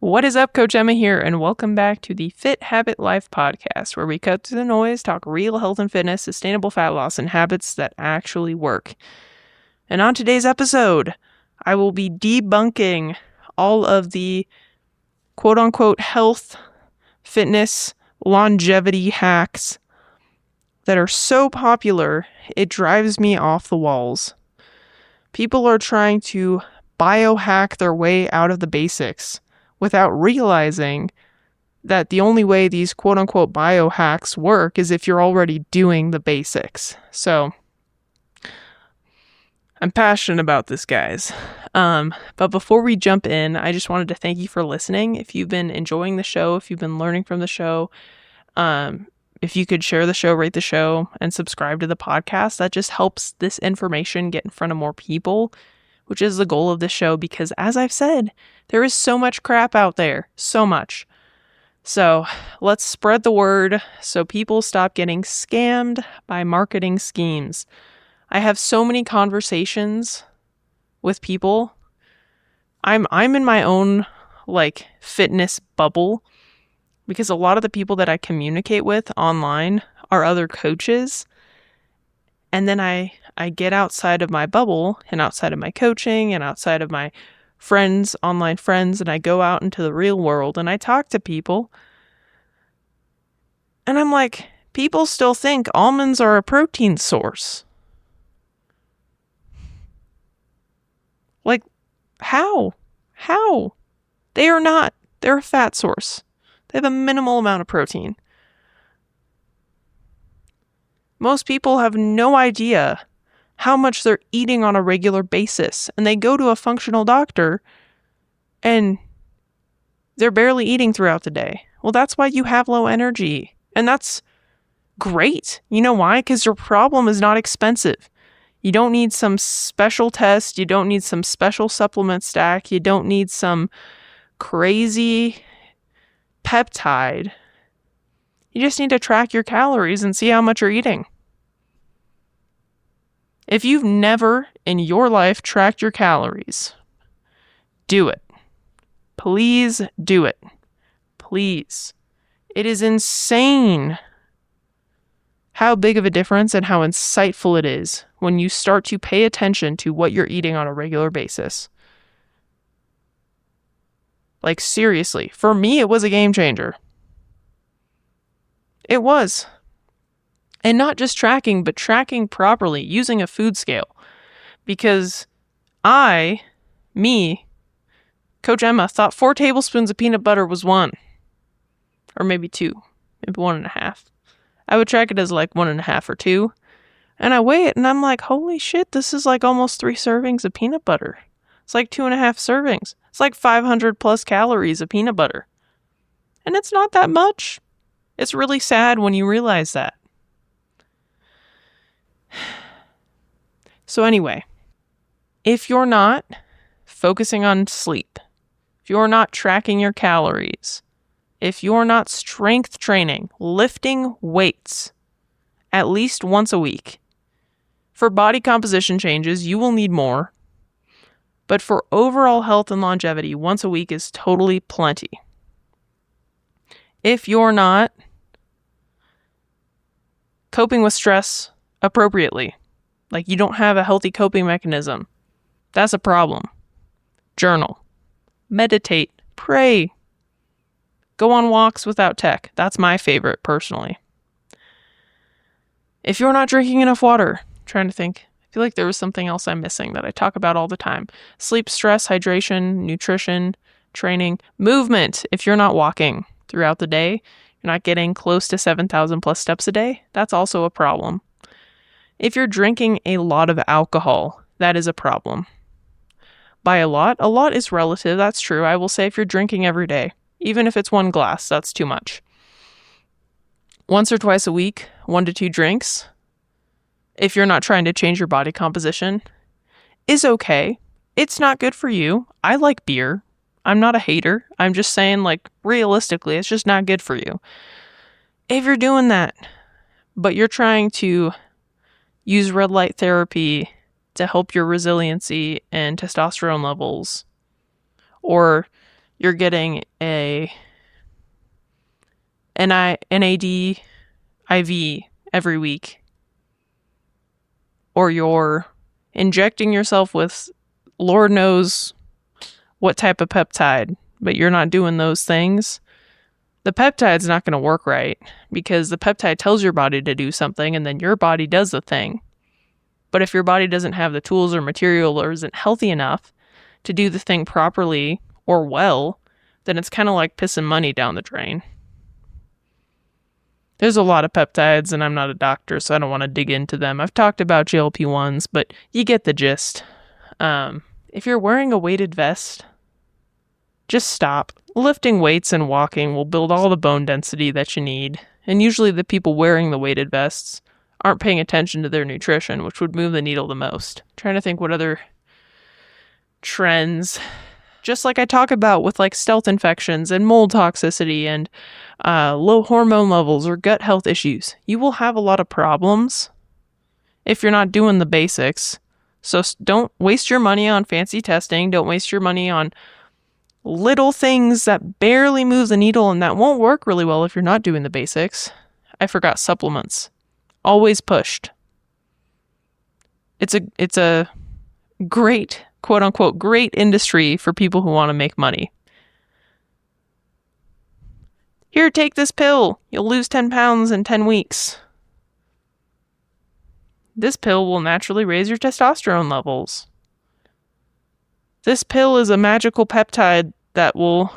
What is up, Coach Emma here, and welcome back to the Fit Habit Life podcast, where we cut through the noise, talk real health and fitness, sustainable fat loss, and habits that actually work. And on today's episode, I will be debunking all of the quote-unquote health, fitness, longevity hacks that are so popular, it drives me off the walls. People are trying to biohack their way out of the basics without realizing that the only way these quote-unquote biohacks work is if you're already doing the basics. So, I'm passionate about this, guys. But before we jump in, I just wanted to thank you for listening. If you've been enjoying the show, if you've been learning from the show, if you could share the show, rate the show, and subscribe to the podcast, that just helps this information get in front of more people, which is the goal of this show, because as I've said, there is so much crap out there. So much. So let's spread the word so people stop getting scammed by marketing schemes. I have so many conversations with people. I'm in my own fitness bubble, because a lot of the people that I communicate with online are other coaches. And then I get outside of my bubble and outside of my coaching and outside of my friends, online friends, and I go out into the real world and I talk to people. And I'm like, people still think almonds are a protein source. Like, how? How? They are not. They're a fat source. They have a minimal amount of protein. Most people have no idea how much they're eating on a regular basis, and they go to a functional doctor and they're barely eating throughout the day. Well, that's why you have low energy, and that's great. You know why? Because your problem is not expensive. You don't need some special test. You don't need some special supplement stack. You don't need some crazy peptide. You just need to track your calories and see how much you're eating. If you've never in your life tracked your calories, do it. Please do it. Please. It is insane how big of a difference and how insightful it is when you start to pay attention to what you're eating on a regular basis. Like, seriously, for me, it was a game changer. It was. And not just tracking, but tracking properly, using a food scale. Because Coach Emma, thought 4 tablespoons of peanut butter was 1. Or maybe 2. Maybe 1.5. I would track it as 1.5 or 2. And I weigh it and I'm like, holy shit, this is almost 3 servings of peanut butter. It's 2.5 servings. It's 500 plus calories of peanut butter. And it's not that much. It's really sad when you realize that. So anyway, if you're not focusing on sleep, if you're not tracking your calories, if you're not strength training, lifting weights at least once a week, for body composition changes, you will need more. But for overall health and longevity, once a week is totally plenty. If you're not coping with stress appropriately, you don't have a healthy coping mechanism, that's a problem. Journal. Meditate. Pray. Go on walks without tech. That's my favorite, personally. If you're not drinking enough water, I'm trying to think. I feel like there was something else I'm missing that I talk about all the time. Sleep, stress, hydration, nutrition, training, movement. If you're not walking throughout the day, you're not getting close to 7,000 plus steps a day, that's also a problem. If you're drinking a lot of alcohol, that is a problem. By a lot is relative, that's true. I will say if you're drinking every day, even if it's 1 glass, that's too much. Once or twice a week, 1 to 2 drinks, if you're not trying to change your body composition, is okay. It's not good for you. I like beer. I'm not a hater. I'm just saying, realistically, it's just not good for you. If you're doing that, but you're trying to use red light therapy to help your resiliency and testosterone levels, or you're getting a NAD IV every week, or you're injecting yourself with Lord knows what type of peptide, but you're not doing those things, the peptide's not going to work right, because the peptide tells your body to do something and then your body does the thing. But if your body doesn't have the tools or material or isn't healthy enough to do the thing properly or well, then it's kind of like pissing money down the drain. There's a lot of peptides, and I'm not a doctor, so I don't want to dig into them. I've talked about GLP-1s, but you get the gist. If you're wearing a weighted vest, just stop. Lifting weights and walking will build all the bone density that you need, and usually the people wearing the weighted vests aren't paying attention to their nutrition, which would move the needle the most. I'm trying to think what other trends, just like I talk about with like stealth infections and mold toxicity and low hormone levels or gut health issues. You will have a lot of problems if you're not doing the basics. So don't waste your money on fancy testing. Don't waste your money on little things that barely move the needle and that won't work really well if you're not doing the basics. I forgot supplements. Always pushed. It's a great, quote unquote, great industry for people who want to make money. Here, take this pill. You'll lose 10 pounds in 10 weeks. This pill will naturally raise your testosterone levels. This pill is a magical peptide that will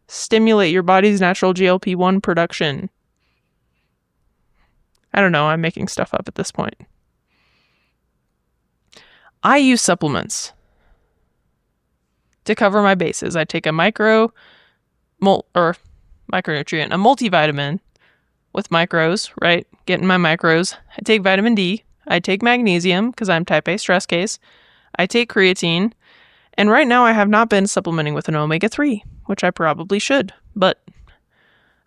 stimulate your body's natural GLP-1 production. I don't know, I'm making stuff up at this point. I use supplements to cover my bases. I take a micronutrient, a multivitamin with micros, right? Getting my micros. I take vitamin D. I take magnesium because I'm type A stress case. I take creatine. And right now I have not been supplementing with an omega-3, which I probably should, but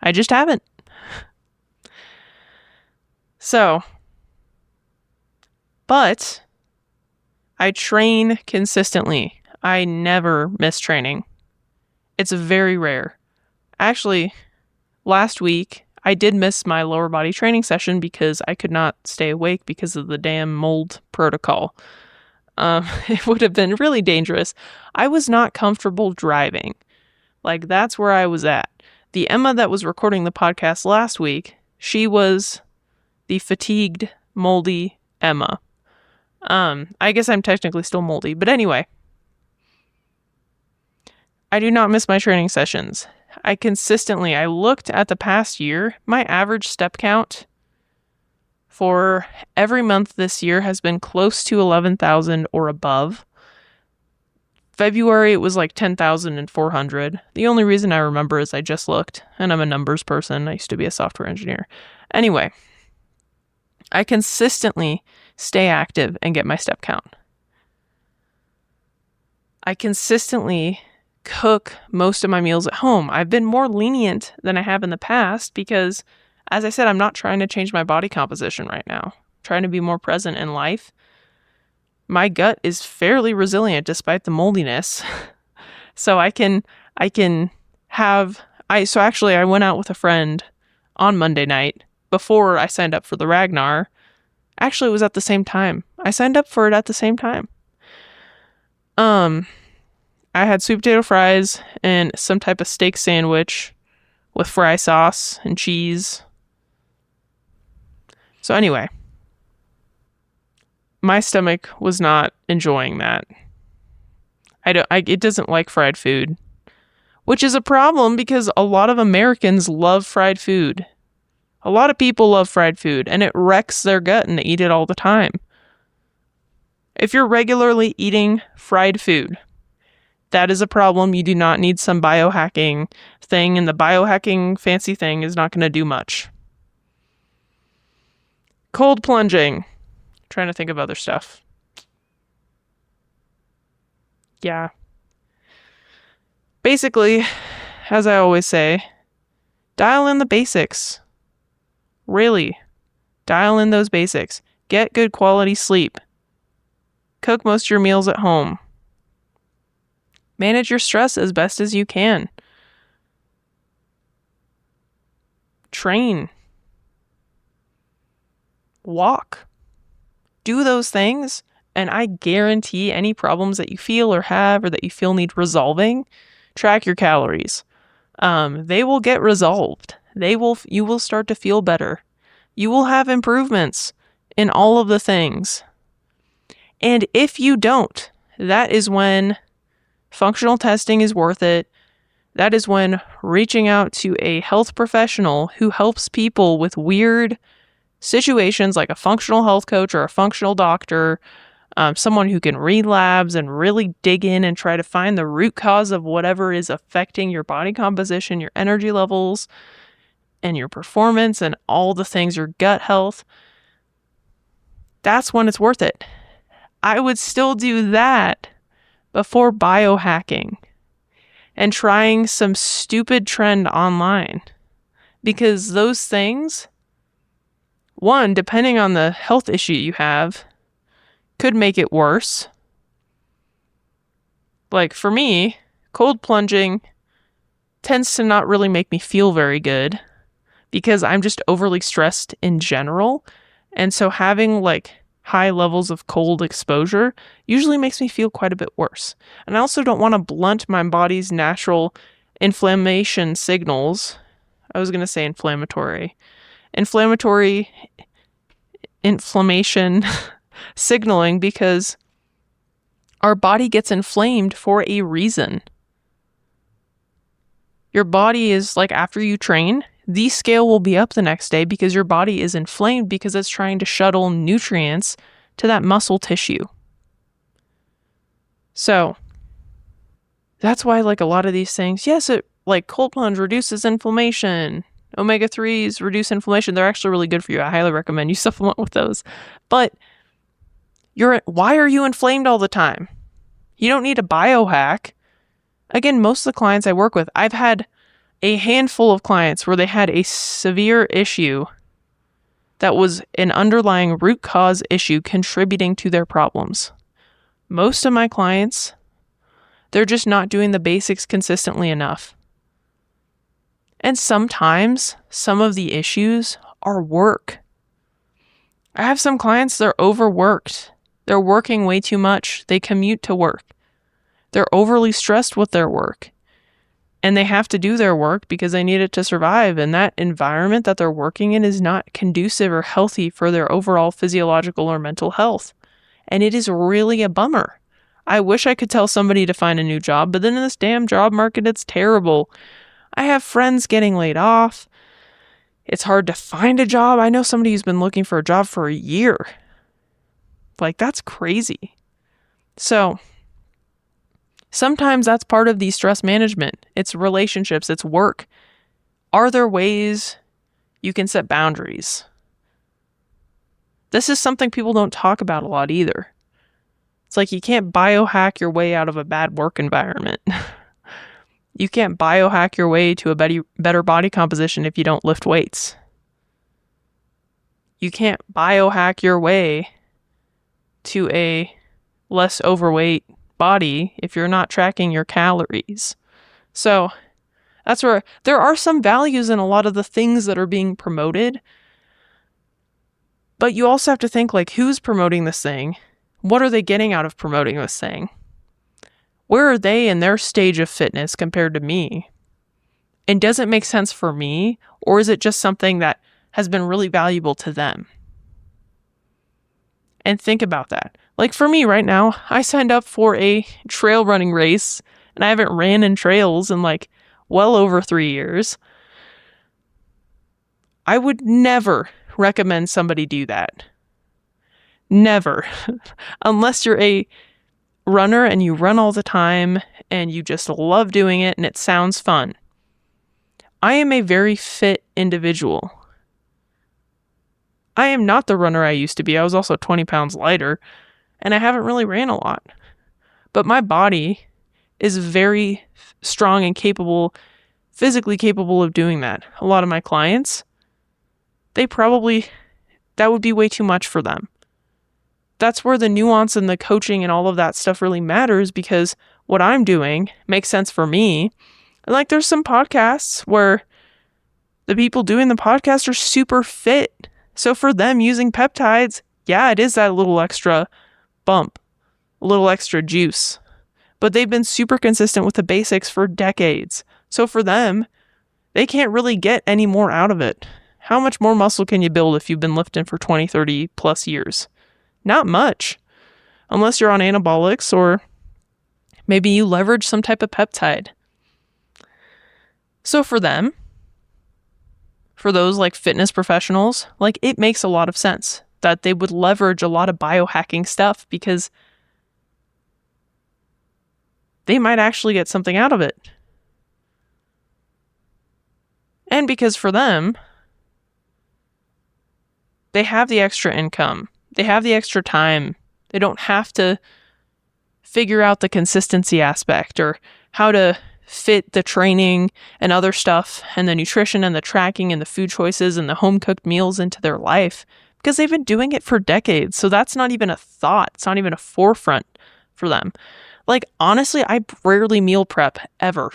I just haven't. So, but I train consistently. I never miss training. It's very rare. Actually, last week I did miss my lower body training session because I could not stay awake because of the damn mold protocol. It would have been really dangerous. I was not comfortable driving. Like, that's where I was at. The Emma that was recording the podcast last week, she was the fatigued, moldy Emma. I guess I'm technically still moldy, but anyway. I do not miss my training sessions. I looked at the past year, my average step count for every month this year has been close to 11,000 or above. February, it was like 10,400. The only reason I remember is I just looked, and I'm a numbers person. I used to be a software engineer. Anyway, I consistently stay active and get my step count. I consistently cook most of my meals at home. I've been more lenient than I have in the past because, as I said, I'm not trying to change my body composition right now. I'm trying to be more present in life. My gut is fairly resilient despite the moldiness. So I went out with a friend on Monday night before I signed up for the Ragnar. Actually, it was at the same time. I signed up for it at the same time. I had sweet potato fries and some type of steak sandwich with fry sauce and cheese. So anyway, my stomach was not enjoying that. It doesn't like fried food, which is a problem because a lot of Americans love fried food. A lot of people love fried food, and it wrecks their gut and they eat it all the time. If you're regularly eating fried food, that is a problem. You do not need some biohacking thing, and the biohacking fancy thing is not going to do much. Cold plunging. Trying to think of other stuff. Yeah. Basically, as I always say, dial in the basics. Really. Dial in those basics. Get good quality sleep. Cook most of your meals at home. Manage your stress as best as you can. train, walk, do those things, and I guarantee any problems that you feel or have or that you feel need resolving, track your calories. They will get resolved. You will start to feel better. You will have improvements in all of the things. And if you don't, that is when functional testing is worth it. That is when reaching out to a health professional who helps people with weird situations, like a functional health coach or a functional doctor, someone who can read labs and really dig in and try to find the root cause of whatever is affecting your body composition, your energy levels, and your performance, and all the things, your gut health. That's when it's worth it. I would still do that before biohacking and trying some stupid trend online, because those things, one, depending on the health issue you have, could make it worse. Like for me, cold plunging tends to not really make me feel very good because I'm just overly stressed in general. And so having like high levels of cold exposure usually makes me feel quite a bit worse. And I also don't want to blunt my body's natural inflammation signals. I was going to say inflammation signaling, because our body gets inflamed for a reason. Your body is like, after you train, the scale will be up the next day because your body is inflamed because it's trying to shuttle nutrients to that muscle tissue. So that's why like a lot of these things, yes, it like cold plunge reduces inflammation. Omega-3s reduce inflammation. They're actually really good for you. I highly recommend you supplement with those. But why are you inflamed all the time? You don't need a biohack. Again, most of the clients I work with, I've had a handful of clients where they had a severe issue that was an underlying root cause issue contributing to their problems. Most of my clients, they're just not doing the basics consistently enough. And sometimes some of the issues are work. I have some clients, they're overworked. They're working way too much. They commute to work. They're overly stressed with their work. And they have to do their work because they need it to survive. And that environment that they're working in is not conducive or healthy for their overall physiological or mental health. And it is really a bummer. I wish I could tell somebody to find a new job, but then in this damn job market, it's terrible. I have friends getting laid off. It's hard to find a job. I know somebody who's been looking for a job for a year. Like, that's crazy. So sometimes that's part of the stress management. It's relationships, it's work. Are there ways you can set boundaries? This is something people don't talk about a lot either. It's like you can't biohack your way out of a bad work environment. You can't biohack your way to a better body composition if you don't lift weights. You can't biohack your way to a less overweight body if you're not tracking your calories. So that's where there are some values in a lot of the things that are being promoted. But you also have to think, like, who's promoting this thing? What are they getting out of promoting this thing? Where are they in their stage of fitness compared to me? And does it make sense for me? Or is it just something that has been really valuable to them? And think about that. Like for me right now, I signed up for a trail running race and I haven't ran in trails in like well over 3 years. I would never recommend somebody do that. Never. Unless you're a runner and you run all the time and you just love doing it and it sounds fun. I am a very fit individual. I am not the runner I used to be. I was also 20 pounds lighter and I haven't really ran a lot. But my body is very strong and capable, physically capable of doing that. A lot of my clients, that would be way too much for them. That's where the nuance and the coaching and all of that stuff really matters, because what I'm doing makes sense for me. And like there's some podcasts where The people doing the podcast are super fit. So for them using peptides, yeah, it is that little extra bump, a little extra juice. But they've been super consistent with the basics for decades. So for them, they can't really get any more out of it. How much more muscle can you build if you've been lifting for 20, 30 plus years? Not much. Unless you're on anabolics or maybe you leverage some type of peptide. So for them, for those like fitness professionals, like it makes a lot of sense that they would leverage a lot of biohacking stuff because they might actually get something out of it. And because for them, they have the extra income. They have the extra time. They don't have to figure out the consistency aspect or how to fit the training and other stuff and the nutrition and the tracking and the food choices and the home-cooked meals into their life because they've been doing it for decades. So that's not even a thought. It's not even a forefront for them. Like, honestly, I rarely meal prep ever.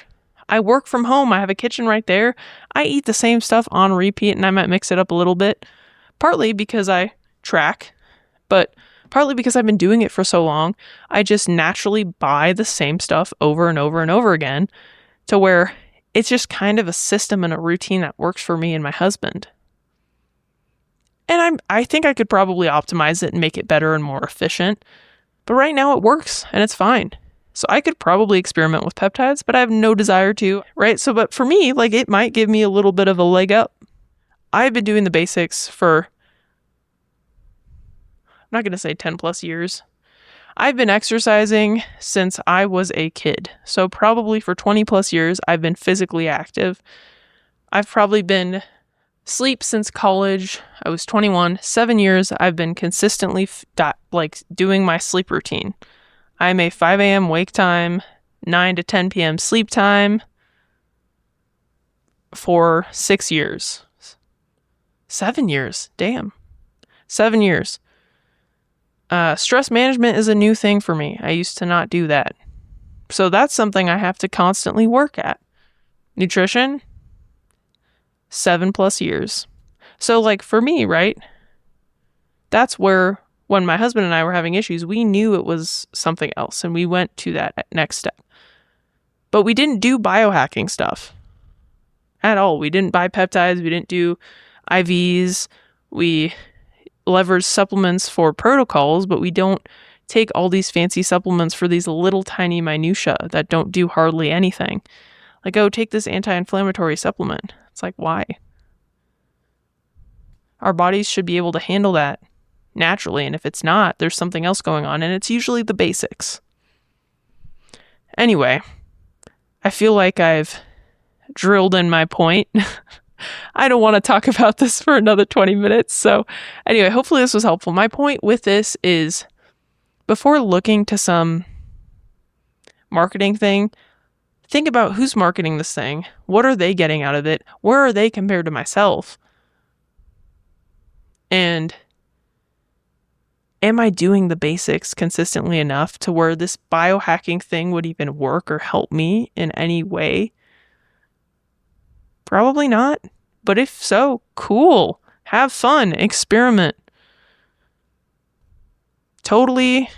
I work from home. I have a kitchen right there. I eat the same stuff on repeat and I might mix it up a little bit. Partly because I track, but partly because I've been doing it for so long, I just naturally buy the same stuff over and over and over again to where it's just kind of a system and a routine that works for me and my husband. And I think I could probably optimize it and make it better and more efficient, but right now it works and it's fine. So I could probably experiment with peptides, but I have no desire to, right? So, but for me, like it might give me a little bit of a leg up. I've been doing the basics for, I'm not going to say 10 plus years. I've been exercising since I was a kid. So probably for 20 plus years, I've been physically active. I've probably been asleep since college. I was 21, 7 years. I've been consistently doing my sleep routine. I'm a 5 a.m. wake time, 9 to 10 p.m. sleep time for 6 years. 7 years. Damn. 7 years. Stress management is a new thing for me. I used to not do that. So that's something I have to constantly work at. Nutrition, 7 plus years. So like for me, right? That's where when my husband and I were having issues, we knew it was something else and we went to that next step. But we didn't do biohacking stuff at all. We didn't buy peptides. We didn't do IVs. We leverage supplements for protocols, but we don't take all these fancy supplements for these little tiny minutia that don't do hardly anything. Like, oh, take this anti-inflammatory supplement. It's like, why? Our bodies should be able to handle that naturally, and if it's not, there's something else going on, and it's usually the basics. Anyway, I feel like I've drilled in my point. I don't want to talk about this for another 20 minutes. So anyway, hopefully this was helpful. My point with this is before looking to some marketing thing, think about who's marketing this thing. What are they getting out of it? Where are they compared to myself? And am I doing the basics consistently enough to where this biohacking thing would even work or help me in any way? Probably not. But if so, cool. Have fun. Experiment. Totally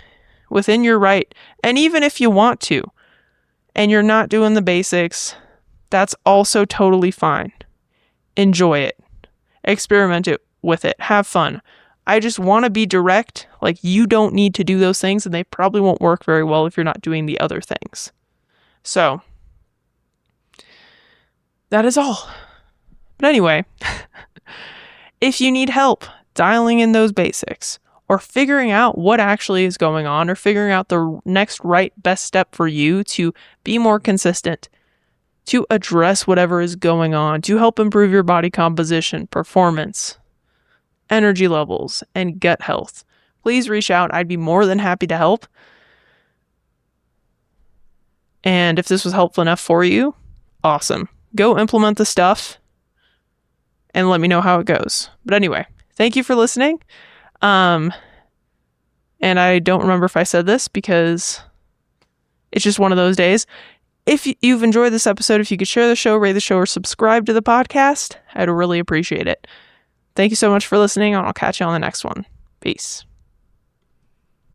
within your right. And even if you want to, and you're not doing the basics, that's also totally fine. Enjoy it. Experiment with it. Have fun. I just want to be direct. Like, you don't need to do those things, and they probably won't work very well if you're not doing the other things. So, that is all. But anyway, if you need help dialing in those basics or figuring out what actually is going on or figuring out the next right best step for you to be more consistent, to address whatever is going on, to help improve your body composition, performance, energy levels, and gut health, please reach out. I'd be more than happy to help. And if this was helpful enough for you, awesome. Go implement the stuff and let me know how it goes. But anyway, thank you for listening. And I don't remember if I said this because it's just one of those days. If you've enjoyed this episode, if you could share the show, rate the show, or subscribe to the podcast, I'd really appreciate it. Thank you so much for listening, and I'll catch you on the next one. Peace.